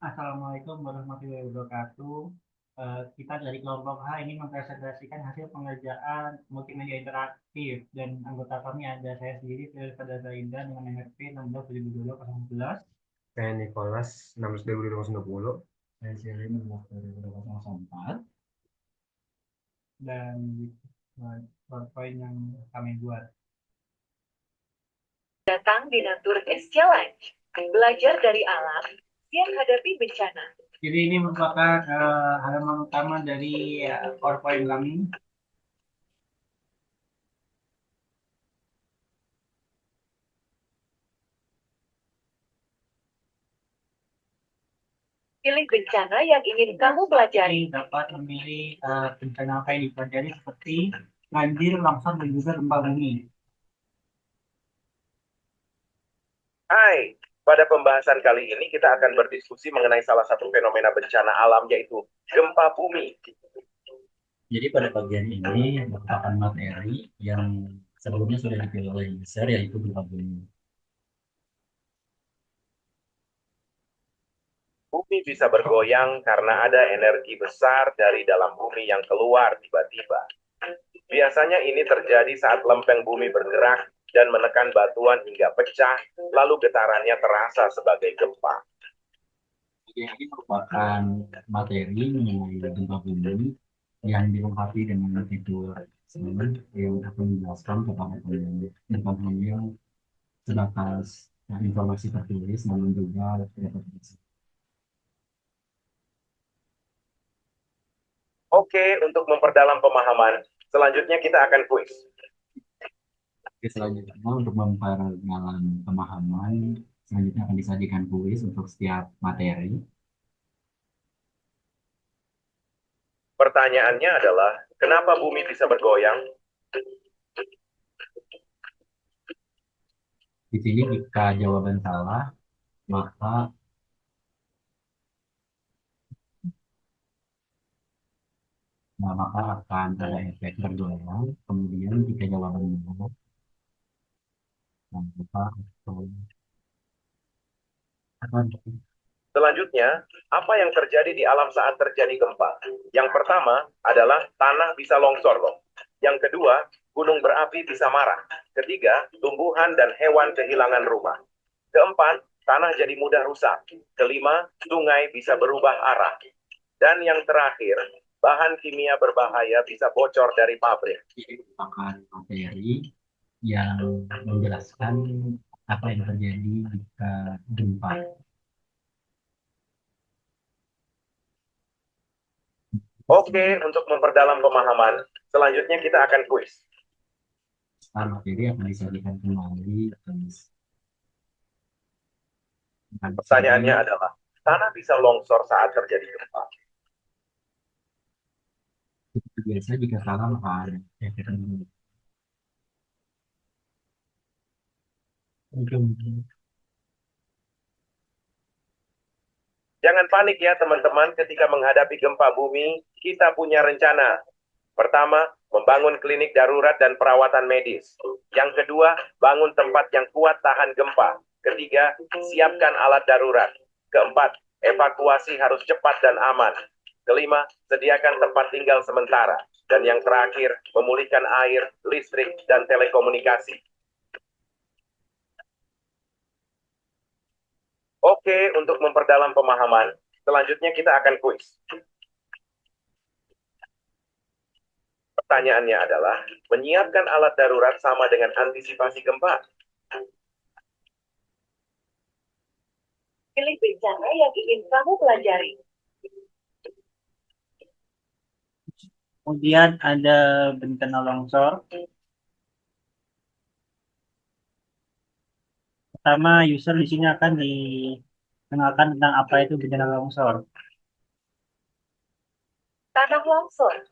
Assalamualaikum warahmatullahi wabarakatuh. Kita dari kelompok H ini mempresentasikan hasil pengerjaan multimedia interaktif dan anggota kami ada saya sendiri, pada Zainda dengan NFP 16/2022. Saya Nicholas 16.2020. Saya Siri 16/2004. Dan PowerPoint yang kami buat. Datang di Natur S Challenge. Belajar dari alam, siap hadapi bencana. Jadi ini merupakan halaman utama dari PowerPoint kami. Pilih bencana yang ingin kamu pelajari. Ini dapat memilih bencana apa yang dipelajari seperti banjir, longsor, dan juga gempa bumi. Hai, pada pembahasan kali ini kita akan berdiskusi mengenai salah satu fenomena bencana alam yaitu gempa bumi. Jadi pada bagian ini merupakan materi yang sebelumnya sudah dipilih oleh user, yaitu gempa bumi. Bumi bisa bergoyang karena ada energi besar dari dalam bumi yang keluar tiba-tiba. Biasanya ini terjadi saat lempeng bumi bergerak dan menekan batuan hingga pecah, lalu getarannya terasa sebagai gempa. Jadi ini merupakan materi mengenai gempa bumi yang dilengkapi dengan fitur yang akan menjelaskan kepada teman-teman yang sebatas informasi tertulis namun juga referensi. Oke, untuk memperdalam pemahaman, selanjutnya kita akan kuis. Oke, selanjutnya untuk memperdalam pemahaman, selanjutnya akan disajikan kuis untuk setiap materi. Pertanyaannya adalah, kenapa bumi bisa bergoyang? Di sini jika jawaban salah, maka akan ada efek bergoyang. Kemudian jika jawaban benar, maka akan Selanjutnya, apa yang terjadi di alam saat terjadi gempa? Yang pertama adalah tanah bisa longsor loh. Yang kedua, gunung berapi bisa marah. Ketiga, tumbuhan dan hewan kehilangan rumah. Keempat, tanah jadi mudah rusak. Kelima, sungai bisa berubah arah. Dan yang terakhir, bahan kimia berbahaya bisa bocor dari pabrik. ini merupakan materi yang menjelaskan apa yang terjadi jika gempa. Oke, untuk memperdalam pemahaman, selanjutnya kita akan kuis. Materi akan disajikan kembali. Pertanyaannya adalah, tanah bisa longsor saat terjadi gempa. Biasa jika salah maka ada efek negatif. Jangan panik ya teman-teman, ketika menghadapi gempa bumi, kita punya rencana. Pertama, membangun klinik darurat dan perawatan medis. Yang kedua, bangun tempat yang kuat tahan gempa. Ketiga, siapkan alat darurat. Keempat, evakuasi harus cepat dan aman. Kelima, sediakan tempat tinggal sementara. Dan yang terakhir, memulihkan air, listrik, dan telekomunikasi. Oke, untuk memperdalam pemahaman, selanjutnya kita akan kuis. Pertanyaannya adalah, menyiapkan alat darurat sama dengan antisipasi gempa. Pilih bencana yang ingin kamu pelajari. Kemudian ada bencana longsor. Pertama, user di sini akan dikenalkan tentang apa itu bencana longsor. Tanah longsor.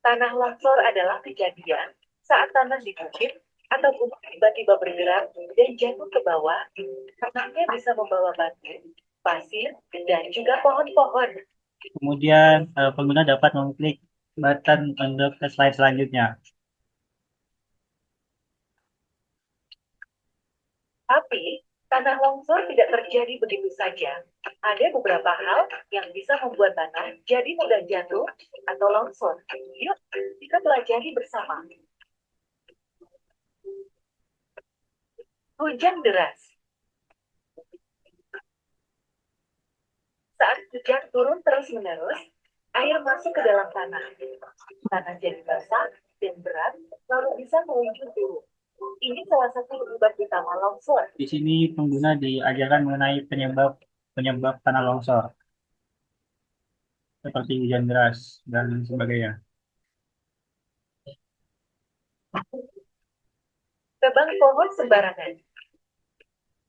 Tanah longsor adalah kejadian saat tanah dikukir atau gunung tiba-tiba bergerak dan jatuh ke bawah. Tanahnya bisa membawa batu, pasir, dan juga pohon-pohon. Kemudian pengguna dapat mengklik button untuk ke slide selanjutnya. Tapi, Tanah longsor tidak terjadi begitu saja. Ada beberapa hal yang bisa membuat tanah jadi mudah jatuh atau longsor. Yuk, kita pelajari bersama. Hujan deras. Saat hujan turun terus-menerus, air masuk ke dalam tanah. Tanah jadi basah dan berat, lalu bisa meluncur turun. Ini salah satu penyebab utama longsor. Di sini pengguna diajarkan mengenai penyebab penyebab tanah longsor, seperti hujan deras dan sebagainya. Tebang pohon sembarangan.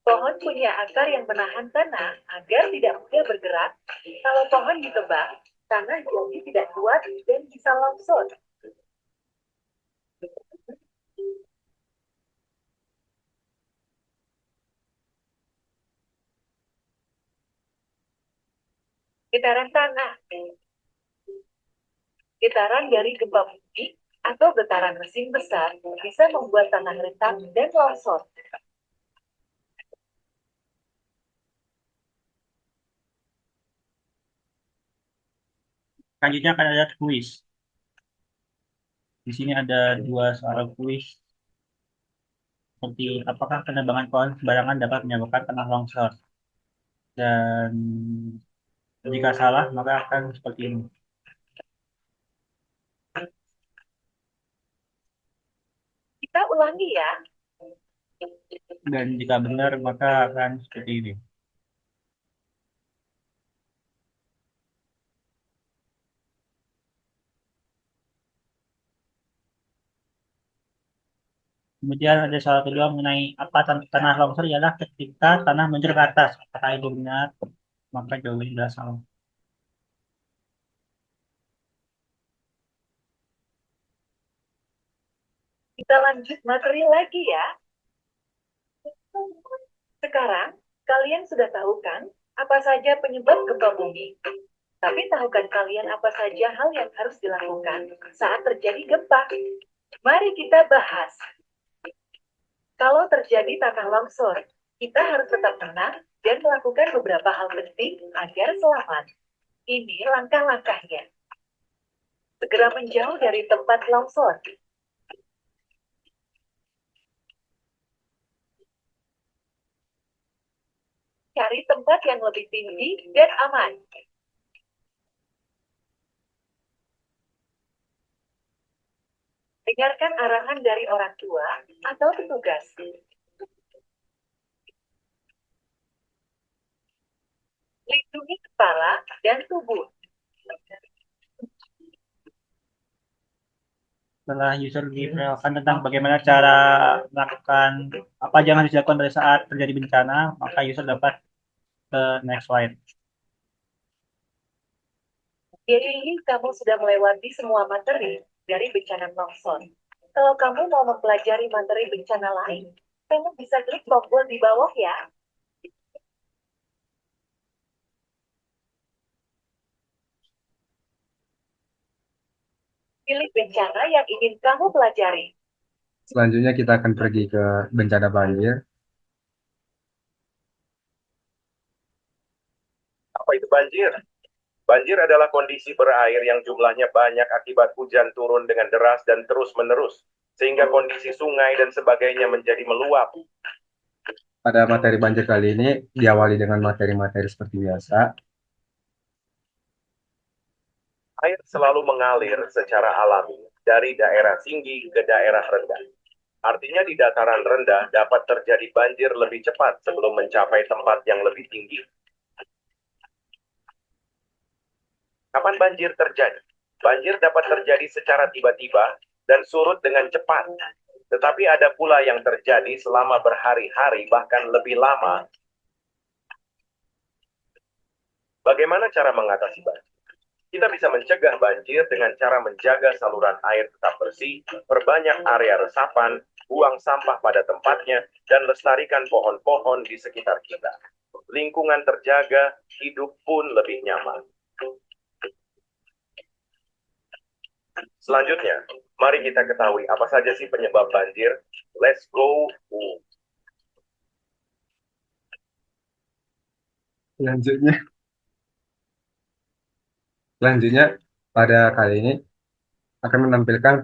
Pohon punya akar yang menahan tanah agar tidak mudah bergerak. Kalau pohon ditebang, tanah jadi tidak kuat dan bisa longsor. Getaran tanah. Getaran dari gempa bumi atau getaran mesin besar bisa membuat tanah retak dan longsor. Selanjutnya akan ada kuis. Di sini ada dua soal kuis, seperti apakah penebangan pohon sembarangan dapat menyebabkan tanah longsor? Dan jika salah, maka akan seperti ini. Kita ulangi ya. Dan jika benar, maka akan seperti ini. Kemudian ada soal kedua mengenai apa tanah longsor ialah ketika tanah meluncur ke atas. Apakah itu benar? Maka jawabannya adalah salah. Kita lanjut materi lagi ya. Sekarang, kalian sudah tahu kan apa saja penyebab gempa bumi? Tapi tahukah kalian apa saja hal yang harus dilakukan saat terjadi gempa? Mari kita bahas. Kalau terjadi tanah longsor, kita harus tetap tenang dan melakukan beberapa hal penting agar selamat. Ini langkah-langkahnya. Segera menjauh dari tempat longsor. Cari tempat yang lebih tinggi dan aman. Dengarkan arahan dari orang tua atau petugas. Lindungi kepala dan tubuh. Setelah user diperkenalkan tentang bagaimana cara melakukan apa jangan dilakukan pada saat terjadi bencana, maka user dapat ke next slide. Jadi ini kamu sudah melewati semua materi dari bencana longsor. Kalau kamu mau mempelajari materi bencana lain, kamu bisa klik tombol di bawah ya. Pilih bencana yang ingin kamu pelajari. Selanjutnya kita akan pergi ke bencana banjir. Apa itu banjir? Banjir adalah kondisi berair yang jumlahnya banyak akibat hujan turun dengan deras dan terus-menerus, sehingga kondisi sungai dan sebagainya menjadi meluap. Pada materi banjir kali ini diawali dengan materi-materi seperti biasa. Air selalu mengalir secara alami dari daerah tinggi ke daerah rendah. Artinya di dataran rendah dapat terjadi banjir lebih cepat sebelum mencapai tempat yang lebih tinggi. Kapan banjir terjadi? Banjir dapat terjadi secara tiba-tiba dan surut dengan cepat. Tetapi ada pula yang terjadi selama berhari-hari bahkan lebih lama. Bagaimana cara mengatasi banjir? Kita bisa mencegah banjir dengan cara menjaga saluran air tetap bersih, perbanyak area resapan, buang sampah pada tempatnya, dan lestarikan pohon-pohon di sekitar kita. Lingkungan terjaga, hidup pun lebih nyaman. Selanjutnya, mari kita ketahui apa saja sih penyebab banjir. Let's go. Selanjutnya, selanjutnya pada kali ini akan menampilkan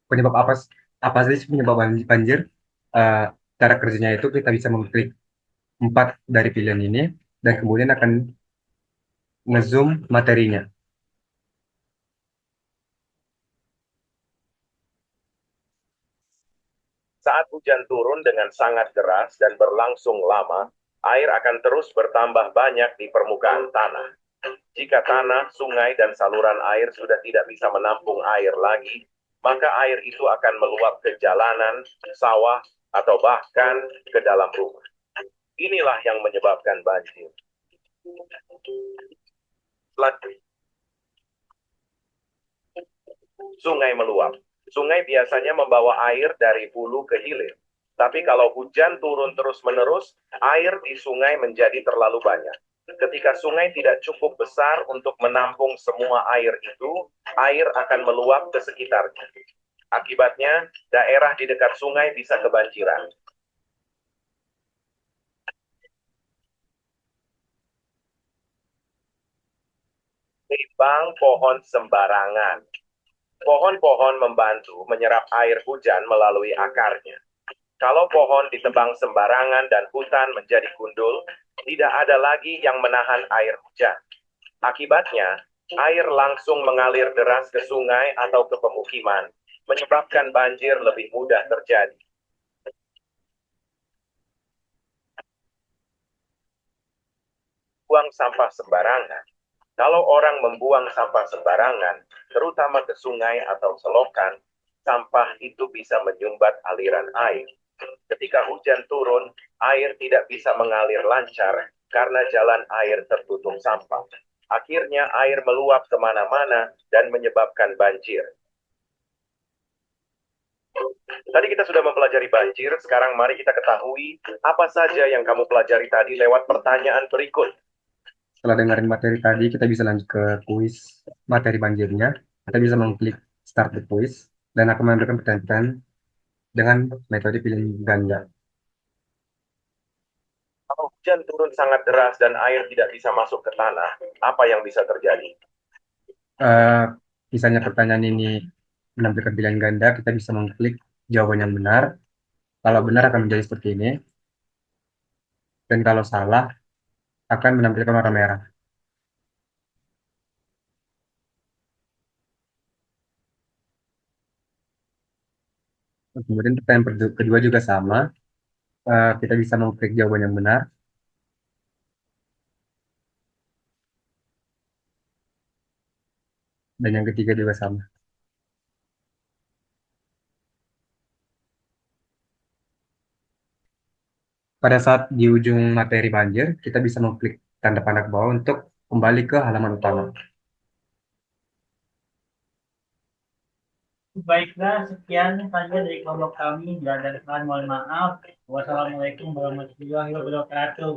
penyebab apa sih penyebab banjir. Eh, Cara kerjanya itu kita bisa mengklik 4 dari pilihan ini dan kemudian akan ngezoom materinya. Saat hujan turun dengan sangat deras dan berlangsung lama, air akan terus bertambah banyak di permukaan tanah. Jika tanah, sungai, dan saluran air sudah tidak bisa menampung air lagi, maka air itu akan meluap ke jalanan, sawah, atau bahkan ke dalam rumah. Inilah yang menyebabkan banjir. Selanjutnya, sungai meluap. Sungai biasanya membawa air dari hulu ke hilir. Tapi kalau hujan turun terus-menerus, air di sungai menjadi terlalu banyak. Ketika sungai tidak cukup besar untuk menampung semua air itu, air akan meluap ke sekitarnya. Akibatnya, daerah di dekat sungai bisa kebanjiran. Tebang pohon sembarangan. Pohon-pohon membantu menyerap air hujan melalui akarnya. Kalau pohon ditebang sembarangan dan hutan menjadi gundul, tidak ada lagi yang menahan air hujan. Akibatnya, air langsung mengalir deras ke sungai atau ke pemukiman, menyebabkan banjir lebih mudah terjadi. Buang sampah sembarangan. Kalau orang membuang sampah sembarangan, terutama ke sungai atau selokan, sampah itu bisa menyumbat aliran air. Ketika hujan turun, air tidak bisa mengalir lancar karena jalan air tertutup sampah. Akhirnya air meluap kemana-mana dan menyebabkan banjir. Tadi kita sudah mempelajari banjir, sekarang mari kita ketahui apa saja yang kamu pelajari tadi lewat pertanyaan berikut. Setelah dengerin materi tadi, kita bisa lanjut ke kuis materi banjirnya. Kita bisa mengklik start the quiz dan akan menampilkan pertanyaan dengan metode pilihan ganda. Kalau hujan turun sangat deras dan air tidak bisa masuk ke tanah, apa yang bisa terjadi? Eh, Misalnya pertanyaan ini menampilkan pilihan ganda, kita bisa mengklik jawaban yang benar. Kalau benar akan menjadi seperti ini, dan kalau salah akan menampilkan warna merah. Kemudian pertanyaan kedua juga sama. Kita bisa mengklik jawaban yang benar, dan yang ketiga juga sama. Pada saat di ujung materi banjir, kita bisa mengklik tanda panah ke bawah untuk kembali ke halaman utama. Baiklah, sekian saja dari kelompok kami. Bila ada kesalahan, mohon maaf. Wassalamualaikum warahmatullahi wabarakatuh.